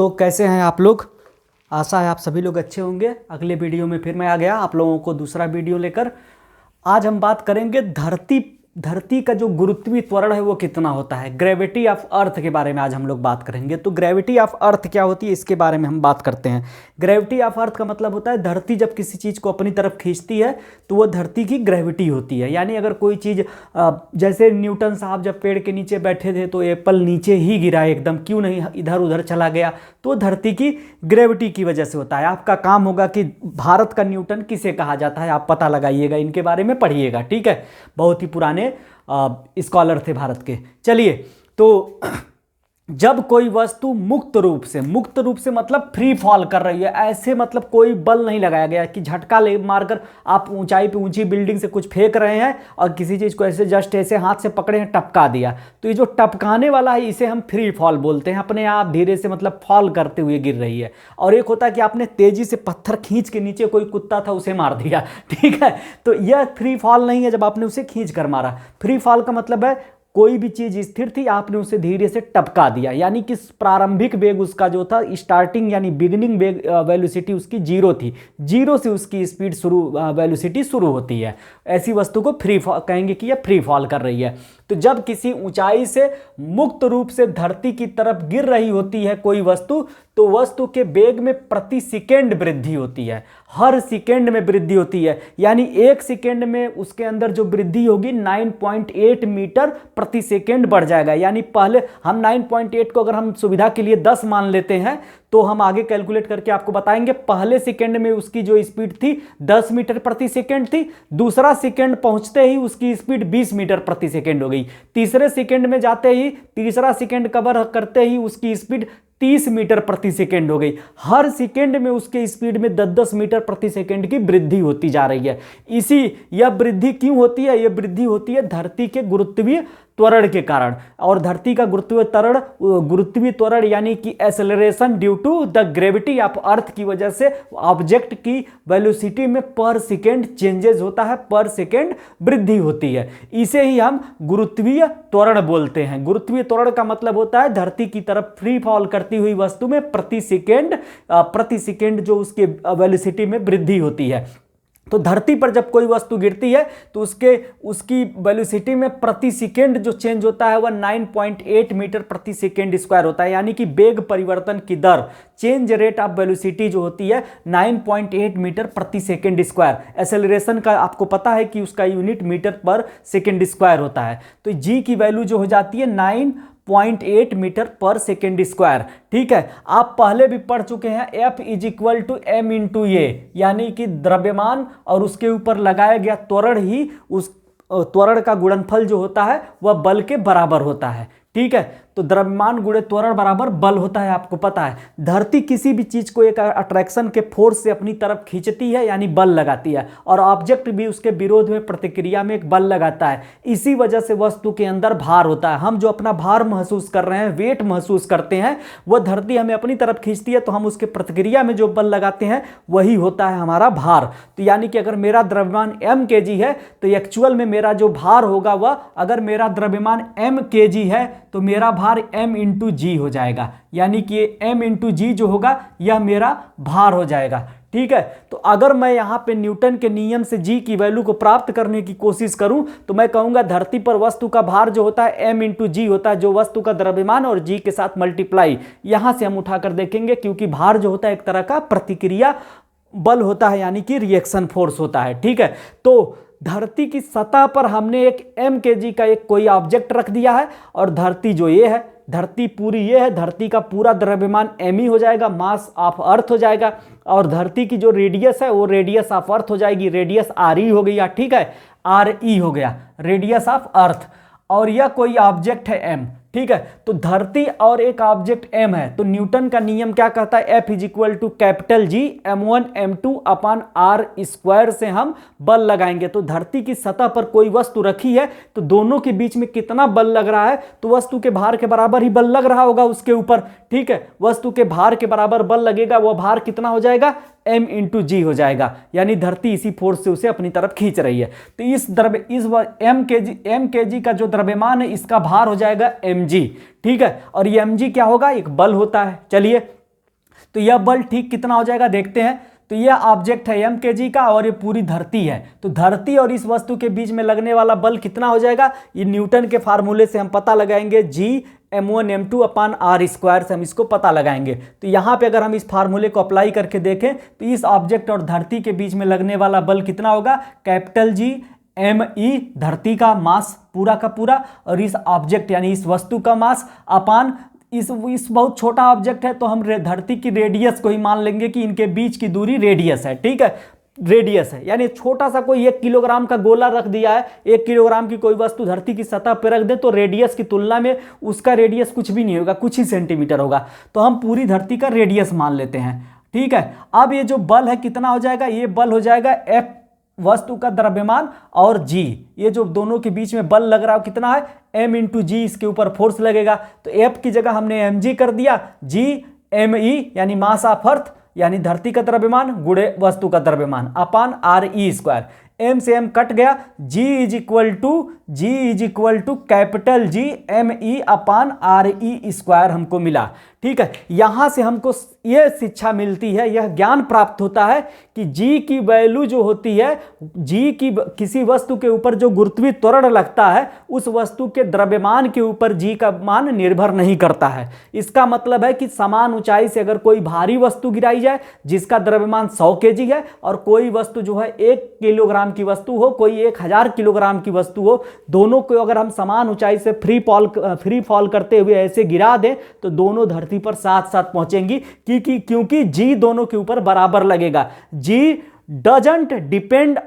तो कैसे हैं आप लोग। आशा है आप सभी लोग अच्छे होंगे। अगले वीडियो में फिर मैं आ गया आप लोगों को दूसरा वीडियो लेकर। आज हम बात करेंगे धरती का जो गुरुत्वीय त्वरण है वो कितना होता है। ग्रेविटी ऑफ अर्थ के बारे में आज हम लोग बात करेंगे। तो ग्रेविटी ऑफ अर्थ क्या होती है इसके बारे में हम बात करते हैं। ग्रेविटी ऑफ अर्थ का मतलब होता है धरती जब किसी चीज़ को अपनी तरफ खींचती है तो वो धरती की ग्रेविटी होती है। यानी अगर कोई चीज़ जैसे न्यूटन साहब जब पेड़ के नीचे बैठे थे तो एप्पल नीचे ही गिरा एकदम, क्यों नहीं इधर उधर चला गया, तो धरती की ग्रेविटी की वजह से होता है। आपका काम होगा कि भारत का न्यूटन किसे कहा जाता है आप पता लगाइएगा, इनके बारे में पढ़िएगा, ठीक है। बहुत ही पुराने स्कॉलर थे भारत के। चलिए, तो जब कोई वस्तु मुक्त रूप से मतलब फ्री फॉल कर रही है, ऐसे मतलब कोई बल नहीं लगाया गया कि झटका ले मारकर आप ऊंचाई पे ऊंची बिल्डिंग से कुछ फेंक रहे हैं और किसी चीज़ को ऐसे जस्ट ऐसे हाथ से पकड़े हैं टपका दिया, तो ये जो टपकाने वाला है इसे हम फ्री फॉल बोलते हैं। अपने आप धीरे से मतलब फॉल करते हुए गिर रही है। और एक होता है कि आपने तेजी से पत्थर खींच के नीचे कोई कुत्ता था उसे मार दिया, ठीक है, तो यह फ्री फॉल नहीं है जब आपने उसे खींच कर मारा। फ्री फॉल का मतलब है कोई भी चीज स्थिर थी आपने उसे धीरे से टपका दिया, यानी कि प्रारंभिक वेग उसका जो था स्टार्टिंग यानी बिगिनिंग वेग वेलोसिटी उसकी जीरो थी, जीरो से उसकी स्पीड वेलोसिटी शुरू होती है। ऐसी वस्तु को फ्री फॉल कहेंगे कि यह फ्री फॉल कर रही है। तो जब किसी ऊंचाई से मुक्त रूप से धरती की तरफ गिर रही होती है कोई वस्तु, तो वस्तु के वेग में प्रति सेकेंड वृद्धि होती है, हर सेकेंड में वृद्धि होती है। यानी एक सेकेंड में उसके अंदर जो वृद्धि होगी 9.8 मीटर प्रति सेकेंड बढ़ जाएगा। यानी पहले हम 9.8 को अगर हम सुविधा के लिए 10 मान लेते हैं तो हम आगे कैलकुलेट करके आपको बताएंगे। पहले सेकेंड में उसकी जो स्पीड थी 10 मीटर प्रति सेकेंड थी, दूसरा सेकेंड पहुंचते ही उसकी स्पीड 20 मीटर प्रति सेकेंड हो गई, तीसरे सेकेंड में जाते ही तीसरा सेकेंड कवर करते ही उसकी स्पीड 30 मीटर प्रति सेकेंड हो गई। हर सेकेंड में उसके स्पीड में 10-10 मीटर प्रति सेकेंड की वृद्धि होती जा रही है। यह वृद्धि क्यों होती है? यह वृद्धि होती है धरती के गुरुत्वीय त्वरण के कारण। और धरती का गुरुत्वीय त्वरण यानी कि acceleration due to the gravity of earth की वजह से ऑब्जेक्ट की वेलोसिटी में पर सेकेंड चेंजेस होता है, पर सेकेंड वृद्धि होती है। इसे ही हम गुरुत्वीय त्वरण बोलते हैं। गुरुत्वीय त्वरण का मतलब होता है धरती की तरफ फ्री फॉल करती हुई वस्तु में प्रति सेकेंड जो उसके वेलोसिटी में वृद्धि होती है। तो धरती पर जब कोई वस्तु गिरती है तो उसकी वेलोसिटी में प्रति सेकेंड जो चेंज होता है वह 9.8 मीटर प्रति सेकेंड स्क्वायर होता है। यानी कि वेग परिवर्तन की दर, चेंज रेट ऑफ वेलोसिटी जो होती है 9.8 मीटर प्रति सेकेंड स्क्वायर। एक्सेलरेशन का आपको पता है कि उसका यूनिट मीटर पर सेकेंड स्क्वायर होता है। तो जी की वैल्यू जो हो जाती है 9.8 मीटर पर सेकेंड स्क्वायर, ठीक है। आप पहले भी पढ़ चुके हैं F is equal to m into a, यानी कि द्रव्यमान और उसके ऊपर लगाया गया त्वरण ही उस त्वरण का गुणनफल जो होता है वह बल के बराबर होता है, ठीक है। तो द्रव्यमान गुणे त्वरण बराबर बल होता है, आपको पता है। धरती किसी भी चीज को एक अट्रैक्शन के फोर्स से अपनी तरफ खींचती है यानी बल लगाती है, और ऑब्जेक्ट भी उसके विरोध में प्रतिक्रिया में एक बल लगाता है। इसी वजह से वस्तु के अंदर भार होता है। हम जो अपना भार महसूस कर रहे हैं, वेट महसूस करते हैं, वह धरती हमें अपनी तरफ खींचती है, तो हम उसके प्रतिक्रिया में जो बल लगाते हैं वही होता है हमारा भार। तो यानी कि अगर मेरा द्रव्यमान m kg है तो एक्चुअल में मेरा जो भार होगा वह, अगर मेरा द्रव्यमान m kg है तो मेरा भार m इंटू जी हो जाएगा। यानी कि m इंटू जी जो होगा यह मेरा भार हो जाएगा, ठीक है। तो अगर मैं यहां पे न्यूटन के नियम से जी की वैल्यू को प्राप्त करने की कोशिश करूं तो मैं कहूंगा धरती पर वस्तु का भार जो होता है m इंटू जी होता है, जो वस्तु का द्रव्यमान और जी के साथ मल्टीप्लाई यहां से हम उठाकर देखेंगे, क्योंकि भार जो होता है एक तरह का प्रतिक्रिया बल होता है, यानी कि रिएक्शन फोर्स होता है, ठीक है। तो धरती की सतह पर हमने एक m kg का एक कोई ऑब्जेक्ट रख दिया है, और धरती जो ये है, धरती पूरी ये है, धरती का पूरा द्रव्यमान m ही हो जाएगा, मास ऑफ अर्थ हो जाएगा, और धरती की जो रेडियस है वो रेडियस ऑफ अर्थ हो जाएगी, रेडियस आर ई हो गई, ठीक है, आर ई हो गया रेडियस ऑफ अर्थ। और यह कोई ऑब्जेक्ट है m, ठीक है। तो धरती और एक ऑब्जेक्ट m है, तो न्यूटन का नियम क्या कहता है? F is equal to capital G m1 m2 upon r square से हम बल लगाएंगे। तो धरती की सतह पर कोई वस्तु रखी है तो दोनों के बीच में कितना बल लग रहा है, तो वस्तु के भार के बराबर ही बल लग रहा होगा उसके ऊपर, ठीक है। वस्तु के भार के बराबर बल लगेगा, वह भार कितना हो जाएगा? m इंटू जी हो जाएगा। यानी धरती इसी फोर्स से उसे अपनी तरफ खींच रही है। तो इस m kg का जो द्रव्यमान है इसका भार हो जाएगा mg, ठीक है। और ये mg क्या होगा? एक बल होता है। चलिए, तो यह बल ठीक कितना हो जाएगा देखते हैं। तो यह ऑब्जेक्ट है m kg का और ये पूरी धरती है, तो धरती और इस वस्तु के बीच में लगने वाला बल कितना हो जाएगा, ये न्यूटन के फार्मूले से हम पता लगाएंगे, G m1 m2 अपान r स्क्वायर से हम इसको पता लगाएंगे। तो यहाँ पे अगर हम इस फार्मूले को अप्लाई करके देखें तो इस ऑब्जेक्ट और धरती के बीच में लगने वाला बल कितना होगा, कैपिटल G m e धरती का मास पूरा का पूरा और इस ऑब्जेक्ट यानी इस वस्तु का मास अपान इस बहुत छोटा ऑब्जेक्ट है तो हम धरती की रेडियस को ही मान लेंगे कि इनके बीच की दूरी रेडियस है, ठीक है, रेडियस है। यानी छोटा सा कोई 1 किलोग्राम का गोला रख दिया है, 1 किलोग्राम की कोई वस्तु धरती की सतह पर रख दे तो रेडियस की तुलना में उसका रेडियस कुछ भी नहीं होगा, कुछ ही सेंटीमीटर होगा, तो हम पूरी धरती का रेडियस मान लेते हैं, ठीक है। अब ये जो बल है कितना हो जाएगा, ये बल हो जाएगा F वस्तु का द्रव्यमान और G, ये जो दोनों के बीच में बल लग रहा है कितना है, M इंटू G, इसके ऊपर फोर्स लगेगा। तो F की जगह हमने mg कर दिया, G me यानी मास ऑफ अर्थ यानी धरती का द्रव्यमान गुणे वस्तु का द्रव्यमान अपान re स्क्वायर, m से m कट गया, G is equal to capital G me upon re square हमको मिला, ठीक है। यहां से हमको यह शिक्षा मिलती है, यह ज्ञान प्राप्त होता है कि G की वैल्यू जो होती है, G की किसी वस्तु के ऊपर जो गुरुत्वीय त्वरण लगता है उस वस्तु के द्रव्यमान के ऊपर G का मान निर्भर नहीं करता है। इसका मतलब है कि समान ऊंचाई से अगर कोई भारी वस्तु गिराई जाए जिसका द्रव्यमान 100 kg है और कोई वस्तु जो है 1 किलोग्राम की वस्तु हो, कोई 1000 किलोग्राम की वस्तु हो, दोनों को अगर हम समान ऊंचाई से फ्री फॉल करते हुए ऐसे गिरा दें तो दोनों धरती पर साथ साथ पहुंचेंगी, क्योंकि G दोनों के ऊपर बराबर लगेगा। G doesn't depend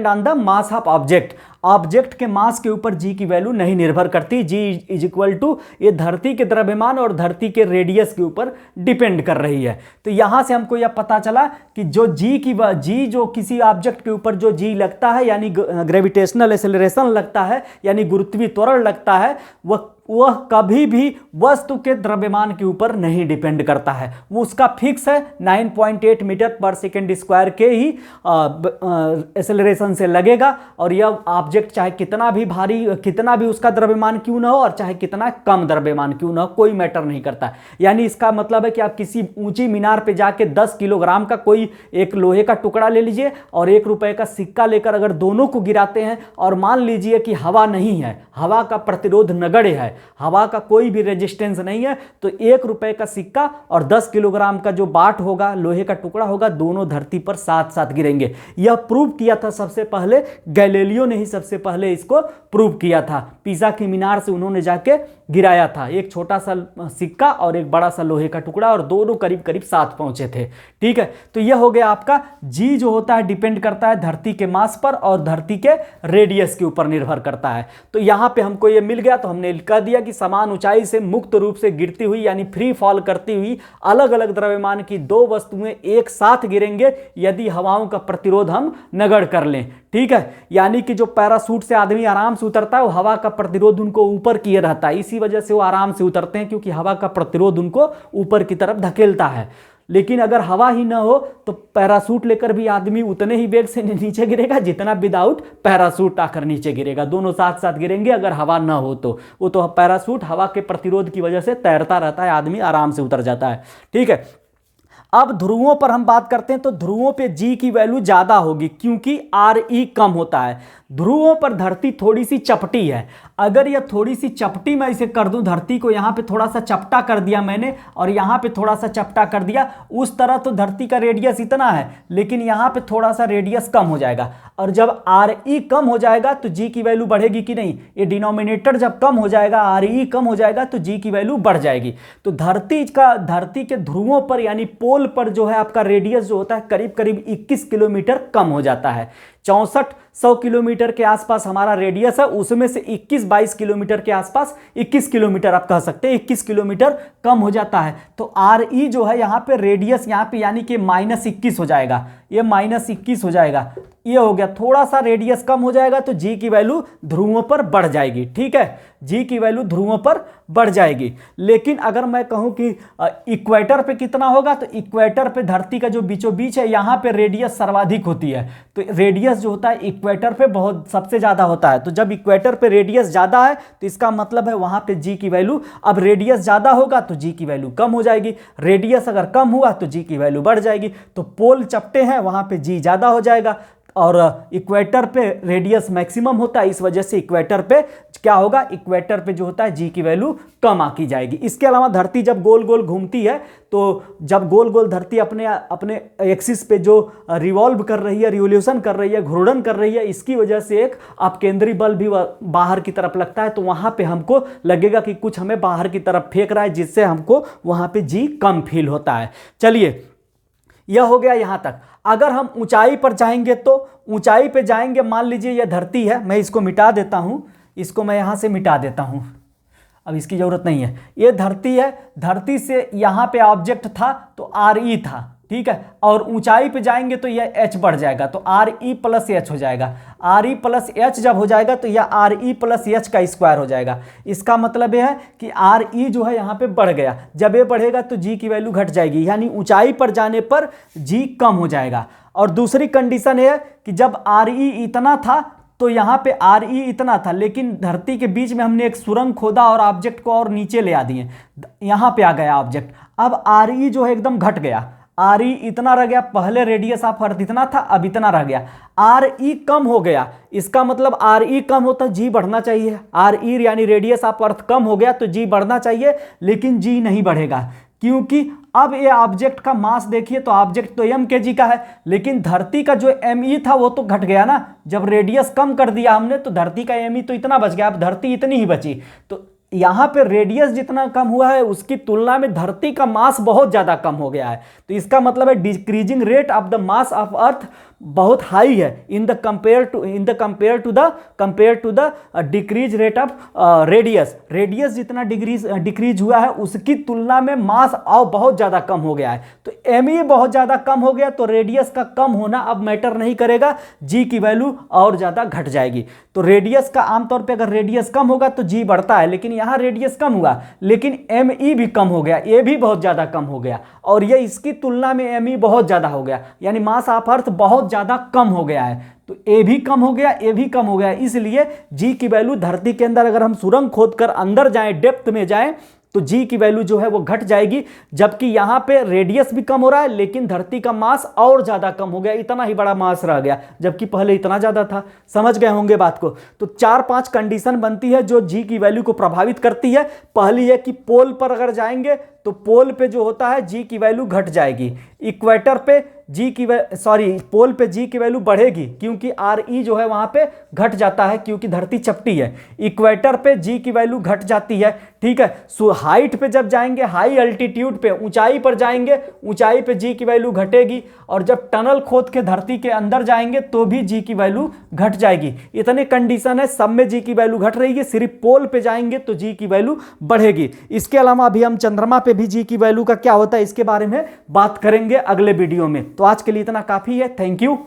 on the mass of object के मास के ऊपर G की वैल्यू नहीं निर्भर करती। G इज इक्वल टू ये धरती के द्रव्यमान और धरती के रेडियस के ऊपर डिपेंड कर रही है। तो यहां से हमको यह पता चला कि जो G जो किसी ऑब्जेक्ट के ऊपर जो G लगता है यानी ग्रेविटेशनल एक्सेलरेशन लगता है यानी गुरुत्वीय त्वरण लगता है, वह कभी भी वस्तु के द्रव्यमान के ऊपर नहीं डिपेंड करता है, वो उसका फिक्स है 9.8 मीटर पर सेकेंड स्क्वायर के ही एक्सेलरेशन से लगेगा। और यह ऑब्जेक्ट चाहे कितना भी भारी, कितना भी उसका द्रव्यमान क्यों ना हो और चाहे कितना कम द्रव्यमान क्यों ना हो, कोई मैटर नहीं करता। यानी इसका मतलब है कि आप किसी ऊंची मीनार पे जाके 10 किलोग्राम का कोई एक लोहे का टुकड़ा ले लीजिए और 1 रुपए का सिक्का लेकर अगर दोनों को गिराते हैं और मान लीजिए कि हवा नहीं है, हवा का प्रतिरोध नगण्य है, हवा का कोई भी रेजिस्टेंस नहीं है, तो 1 रुपए का सिक्का और 10 किलोग्राम का जो बाट होगा, लोहे का टुकड़ा होगा, दोनों धरती पर साथ साथ गिरेंगे। यह प्रूव किया था सबसे पहले गैलीलियो ने ही सबसे पहले इसको प्रूव किया था। पीसा की मीनार से उन्होंने जाके गिराया था एक छोटा सा सिक्का और एक बड़ा सा लोहे का टुकड़ा और दोनों करीब करीब साथ पहुंचे थे, ठीक है। तो यह हो गया आपका G जो होता है डिपेंड करता है धरती के मास पर और धरती के रेडियस के ऊपर निर्भर करता है। तो यहां पे हमको ये मिल गया, तो हमने कह दिया कि समान ऊंचाई से मुक्त रूप से गिरती हुई यानी फ्री फॉल करती हुई अलग अलग द्रव्यमान की दो वस्तुएं एक साथ गिरेंगे यदि हवाओं का प्रतिरोध हम नगण्य कर लें, ठीक है। यानी कि जो पैराशूट से आदमी आराम से उतरता है वो हवा का प्रतिरोध उनको ऊपर किए रहता है, इसी वजह से वो आराम से उतरते हैं क्योंकि हवा का प्रतिरोध उनको ऊपर की तरफ धकेलता है। लेकिन अगर हवा ही ना हो तो पैराशूट लेकर भी आदमी उतने ही वेग से नीचे गिरेगा जितना विदाउट पैराशूट आकर नीचे गिरेगा, दोनों साथ साथ गिरेंगे अगर हवा ना हो तो। वो तो पैराशूट हवा के प्रतिरोध की वजह से तैरता रहता है, आदमी आराम से उतर जाता है, ठीक है। अब ध्रुवों पर हम बात करते हैं तो ध्रुवों पे G की वैल्यू ज्यादा होगी क्योंकि Re कम होता है। ध्रुवों पर धरती थोड़ी सी चपटी है, अगर यह थोड़ी सी चपटी मैं इसे कर दूं, धरती को यहाँ पे थोड़ा सा चपटा कर दिया मैंने और यहाँ पे थोड़ा सा चपटा कर दिया, उस तरह तो धरती का रेडियस इतना है लेकिन यहाँ पे थोड़ा सा रेडियस कम हो जाएगा। और जब Re कम हो जाएगा तो G की वैल्यू बढ़ेगी कि नहीं, ये डिनोमिनेटर जब कम हो जाएगा, Re कम हो जाएगा तो G की वैल्यू बढ़ जाएगी। तो धरती के ध्रुवों पर यानी पोल पर जो है आपका रेडियस जो होता है करीब करीब 21 किलोमीटर कम हो जाता है। 6400 किलोमीटर के आसपास हमारा रेडियस है, उसमें से 21-22 किलोमीटर के आसपास 21 किलोमीटर आप कह सकते हैं 21 किलोमीटर कम हो जाता है। तो Re जो है यहाँ पे रेडियस यहाँ पे यानी कि -21 हो जाएगा, ये -21 हो जाएगा। ये हो गया, थोड़ा सा रेडियस कम हो जाएगा तो जी की वैल्यू ध्रुवों पर बढ़ जाएगी। ठीक है, जी की वैल्यू ध्रुवों पर बढ़ जाएगी। लेकिन अगर मैं कहूं कि इक्वेटर पे कितना होगा, तो इक्वेटर पे धरती का जो बीचों बीच है यहां पे रेडियस सर्वाधिक होती है। तो रेडियस जो होता है इक्वेटर पे बहुत सबसे ज्यादा होता है। तो जब इक्वेटर पे रेडियस ज्यादा है तो इसका मतलब है वहां पे जी की वैल्यू, अब रेडियस ज्यादा होगा तो जी की वैल्यू कम हो जाएगी, रेडियस अगर कम हुआ तो जी की वैल्यू बढ़ जाएगी। तो पोल चपटे हैं वहां पे जी ज्यादा हो जाएगा, और इक्वेटर पे रेडियस मैक्सिमम होता है, इस वजह से इक्वेटर पे क्या होगा, इक्वेटर पे जो होता है जी की वैल्यू कम आकी जाएगी। इसके अलावा धरती जब गोल गोल घूमती है, तो जब गोल गोल धरती अपने अपने एक्सिस पे जो रिवॉल्व कर रही है, रिवोल्यूशन कर रही है, घूर्णन कर रही है, इसकी वजह से एक अपकेंद्री बल भी बाहर की तरफ लगता है। तो वहां पे हमको लगेगा कि कुछ हमें बाहर की तरफ फेंक रहा है, जिससे हमको वहां पे जी कम फील होता है। चलिए, यह हो गया यहां तक। अगर हम ऊंचाई पर जाएंगे तो ऊंचाई पे जाएंगे, मान लीजिए यह धरती है, मैं इसको मिटा देता हूं, इसको मैं यहां से मिटा देता हूं, अब इसकी जरूरत नहीं है। ये धरती है, धरती से यहां पे ऑब्जेक्ट था तो आर ई था, ठीक है, और ऊंचाई पे जाएंगे तो यह एच बढ़ जाएगा, तो आर ई प्लस एच हो जाएगा। आर ई प्लस एच जब हो जाएगा तो यह आर ई प्लस एच का स्क्वायर हो जाएगा। इसका मतलब यह है कि आर ई जो है यहाँ पे बढ़ गया, जब ये बढ़ेगा तो जी की वैल्यू घट जाएगी, यानी ऊंचाई पर जाने पर जी कम हो जाएगा। और दूसरी कंडीशन है कि जब आर ई इतना था तो यहाँ पे आर ई इतना था, लेकिन धरती के बीच में हमने एक सुरंग खोदा और ऑब्जेक्ट को और नीचे ले आ दिए, यहाँ पे आ गया ऑब्जेक्ट, अब आर ई जो है एकदम घट गया, आर ई इतना रह गया, पहले रेडियस ऑफ अर्थ इतना था, अब इतना रह गया, आर ई कम हो गया। इसका मतलब आर ई कम होता जी बढ़ना चाहिए, आर ई यानी रेडियस ऑफ अर्थ कम हो गया तो जी बढ़ना चाहिए, लेकिन जी नहीं बढ़ेगा, क्योंकि अब ये ऑब्जेक्ट का मास देखिए, तो ऑब्जेक्ट तो एम के जी का है, लेकिन धरती का जो एम ई था वो तो घट गया ना, जब रेडियस कम कर दिया हमने तो धरती का एम ई तो इतना बच गया, अब धरती इतनी ही बची। तो यहाँ पे रेडियस जितना कम हुआ है उसकी तुलना में धरती का मास बहुत ज़्यादा कम हो गया है। तो इसका मतलब है decreasing rate of the mass of earth बहुत हाई है in the compare to the decrease rate of radius. Radius जितना डिक्रीज हुआ है उसकी तुलना में मास और बहुत ज़्यादा कम हो गया है। तो एम ई बहुत ज़्यादा कम हो गया, तो रेडियस का कम होना अब मैटर नहीं करेगा, जी की वैल्यू और ज़्यादा घट जाएगी। तो रेडियस का आमतौर पे अगर रेडियस कम होगा तो जी बढ़ता है, लेकिन यहाँ रेडियस कम हुआ लेकिन एम ई भी कम हो गया, ये भी बहुत ज़्यादा कम हो गया, और ये इसकी तुलना में एम ई बहुत ज़्यादा हो गया, यानी मास ऑफ अर्थ बहुत ज़्यादा कम हो गया है। तो ए भी कम हो गया, ए भी कम हो गया, इसलिए जी की वैल्यू धरती के अंदर अगर हम सुरंग खोद कर अंदर जाएं, डेप्थ में जाएं, तो जी की वैल्यू जो है वो घट जाएगी। जबकि यहां पे रेडियस भी कम हो रहा है लेकिन धरती का मास और ज्यादा कम हो गया, इतना ही बड़ा मास रह गया, जबकि पहले इतना ज्यादा था। समझ गए होंगे बात को। तो 4-5 कंडीशन बनती है जो जी की वैल्यू को प्रभावित करती है। पहली है कि पोल पर अगर जाएंगे तो पोल पे जो होता है जी की वैल्यू घट जाएगी, इक्वेटर पे पोल पे जी की वैल्यू बढ़ेगी क्योंकि आर ई जो है वहां पे घट जाता है क्योंकि धरती चपटी है। इक्वेटर पे जी की वैल्यू घट जाती है, ठीक है। सो हाइट पे जब जाएंगे, हाई अल्टीट्यूड पे, ऊंचाई पर जाएंगे, ऊंचाई पे जी की वैल्यू घटेगी, और जब टनल खोद के धरती के अंदर जाएंगे तो भी जी की वैल्यू घट जाएगी। इतने कंडीशन है, सब में जी की वैल्यू घट रही है, सिर्फ पोल पे जाएंगे तो जी की वैल्यू बढ़ेगी। इसके अलावा अभी हम चंद्रमा पे भी जी की वैल्यू का क्या होता है इसके बारे में बात करेंगे अगले वीडियो में। तो आज के लिए इतना काफी है। Thank you.